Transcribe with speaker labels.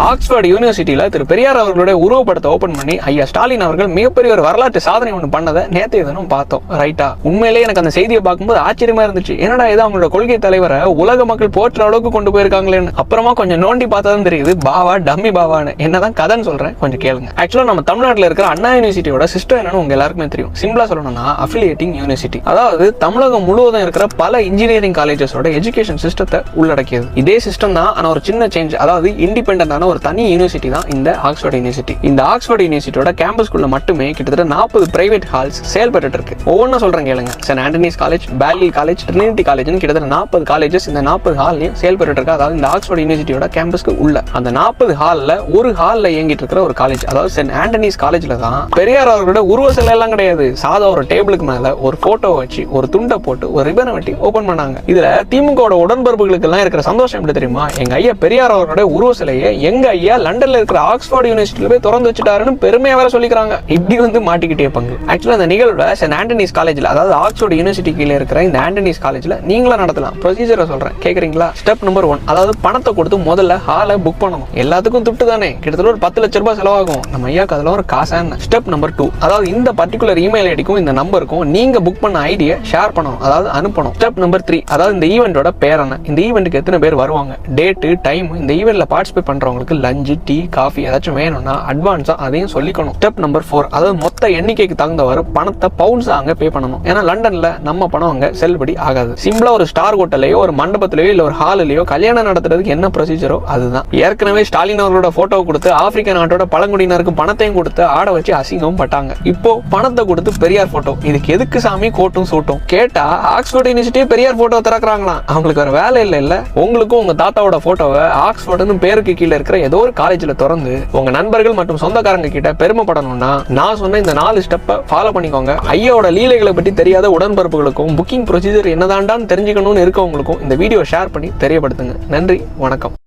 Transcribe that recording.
Speaker 1: Oxford யூனிவர்சிட்டியில திரு பெரியார் அவர்களுடைய உருவப்படத்தை open பண்ணி ஐயா ஸ்டாலின் அவர்கள் மிகப்பெரிய ஒரு வரலாற்று சாதனை ஒன்று பண்ணதை நேற்றைய தினம் பார்த்தோம். ரைட்டா, உண்மையிலேயே எனக்கு அந்த செய்தியை பார்க்கும்போது ஆச்சரியமா இருந்துச்சு. என்னடா இது அவங்களோட கொள்கை தலைவரை உலக மக்கள் போற்ற அளவுக்கு கொண்டு போயிருக்காங்களேன்னு. அப்புறமா கொஞ்சம் நோண்டி பார்த்ததும் தெரியுது பாவா டம்மி பாவான்னு. என்னதான் கதைன்னு சொல்றேன், கொஞ்சம் கேளுங்க. ஆக்சுவலா நம்ம தமிழ்நாட்டில் இருக்கிற அண்ணா யூனிவர்சிட்டியோட சிஸ்டம் என்னன்னு உங்க எல்லாருக்குமே தெரியும். சிம்பிளா சொல்லணும்னா அஃபிலியேட்டிங் யூனிவர்சிட்டி, அதாவது தமிழகம் முழுவதும் இருக்கிற பல இன்ஜினியரிங் காலேஜஸோட எஜுகேஷன் சிஸ்டத்தை உள்ளடக்கியது. இதே சிஸ்டம் தான், ஆனா ஒரு சின்ன சேஞ்ச். அதாவது இண்டிபெண்டன்டான ஒரு தனி யூனிவர்சிட்டி தான் இந்த ஆக்ஸ்போர்ட் யூனிவர்சிட்டி. இந்த ஆக்ஸ்போர்ட் யூனிவர்சிட்டியோட கேம்பஸ்குள்ள மட்டுமே கிட்டத்தட்ட 40 பிரைவேட் ஹால்ஸ் செயல்பட்டு இருக்கு. ஒவ்வொன்றும் சொல்றேன் கேளுங்க. சென்ட் ஆண்டனிஸ் காலேஜ், பேலில் காலேஜ், ட்ரினிட்டி காலேஜ்னு கிட்டத்தட்ட 40 காலேஜஸ் இந்த 40 ஹால்லையும் செயல்பட்டு இருக்கு. அதாவது இந்த ஆக்ஸ்போர்ட் யூனிவர்சிட்டியோட கேம்பஸ்க்கு உள்ள அந்த 40 ஹால்ல ஒரு ஹால்ல இயங்கிட்டு இருக்கிற ஒரு காலேஜ், அதாவது சென்ட் ஆண்டனிஸ் காலேஜ்ல தான் பெரியார் அவர்களோட உருவ சிலை எல்லாம் கிடையாது. சாதா ஒரு டேபிளுக்கு மேல ஒரு போட்டோ வச்சு ஒரு துண்டை போட்டு ஒரு ரிபனை வெட்டி ஓபன் பண்ணாங்க. இதுல திமுக உடன்பரப்புகளுக்கு எல்லாம் இருக்கிற சந்தோஷம் எப்படி தெரியுமா? எங்க ஐயா பெரியார் அவர்களோட உருவ சிலையை எங்க ஐயா லண்டன்ல இருக்கிற ஆக்ஸ்போர்ட் யூனிவர்சிட்டியில போய் திறந்து வச்சுட்டாருன்னு பெருமையா வேற சொல்லிக்கிறாங்க. இப்படி வந்து மாட்டிக்கிட்டே பங்கு. ஆக்சுவலா அந்த நிகழ்வுல சென்ட் ஆண்டனிஸ் காலேஜ்ல, அதாவது ஆக்ஸ்போர்ட் யூனிவர்சிட்டி கீழே இருக்கிற இந்த ஆண்டனிஸ் காலேஜ்ல நீங்களும் நடத்தலாம். ப்ரொசீஜரை சொல்றேன், கேக்குறீங்களா? ஸ்டெப் நம்பர் 1, அதாவது பணத்தை கொடுத்து முதல்ல ஹாலை புக் பண்ணணும். எல்லாத்துக்கும் துட்டு தானே, கிட்டத்தட்ட ஒரு 10 லட்சம் ரூபாய் செலவாகும். நம்ம ஐயாக்கு அதெல்லாம் ஒரு காசான. ஸ்டெப் நம்பர் 2, அதாவது இந்த பர்டிகுலர் இமெயில் ஐடிக்கும் இந்த நம்பருக்கும் நீங்க புக் பண்ண ஐடியை ஷேர் பண்ணணும், அதாவது அனுப்பணும். ஸ்டெப் நம்பர் 3, அதாவது இந்த ஈவெண்டோட பேர் என்ன, இந்த ஈவெண்ட்டுக்கு எத்தனை பேர் வருவாங்க, டேட்டு, டைம், இந்த ஈவெண்ட்ல பார்ட்டிசிபேட் பண்றவங்களுக்கு லஞ்சு, டீ, காஃபி ஏதாச்சும் வேணும்னா அட்வான்ஸா அதையும் சொல்லிக்கணும். ஸ்டெப் நம்பர் 4, அதாவது மொத்த எண்ணிக்கைக்கு தகுந்தவாறு பணத்தை பவுன்ஸ் அங்க பே பண்ணணும். ஏன்னா லண்டன்ல நம்ம பணம் அங்க செல்லுபடி ஆகாது. சிம்பிளா ஒரு ஸ்டார் ஹோட்டலையோ ஒரு மண்டபத்திலேயோ இல்ல ஒரு ஹாலிலேயோ கல்யாணம் நடத்துறதுக்கு என்ன ப்ரொசீஜரோ அதுதான். ஏற்கனவே ஸ்டாலின் அவர்களோட போட்டோ கொடுத்து ஆப்பிரிக்க நாட்டோட பழங்குடியினருக்கு பணத்தையும் கொடுத்து ஆட வச்சு அசிங்கம் பட்டாங்க. இப்போ பணத்தை கொடுத்து பெரியார் போட்டோ, இதுக்கு எதுக்கு சாமி கோட்டும் சூட்டும்? கேட்டா ஆக்ஸ்போர்ட் யூனிவர்சிட்டியே பெரியார் போட்டோ திறக்கிறாங்களாம். அவங்களுக்கு வேற வேலை இல்ல. உங்களுக்கும் உங்க தாத்தாவோட போட்டோவை ஆக்ஸ்போர்ட்னு பேருக்கு கீழே இருக்கிற ஏதோ ஒரு காலேஜ்ல திறந்து உங்க நண்பர்கள் மற்றும் சொந்தக்காரங்க கிட்ட பெருமைப்படணும்னா நான் சொன்ன இந்த 4 ஸ்டெப்பை ஃபாலோ பண்ணிக்கோங்க. ஐயாவோட லீலைகளை பற்றி தெரியாத உடன்பரப்புகளுக்கும் புக்கிங் ப்ரொசீஜர் என்னதான்டான்னு தெரிஞ்சுக்கணும்னு இருக்கவங்களுக்கும் இந்த வீடியோ ஷேர் பண்ணி தெரியப்படுத்துங்க. நன்றி, வணக்கம்.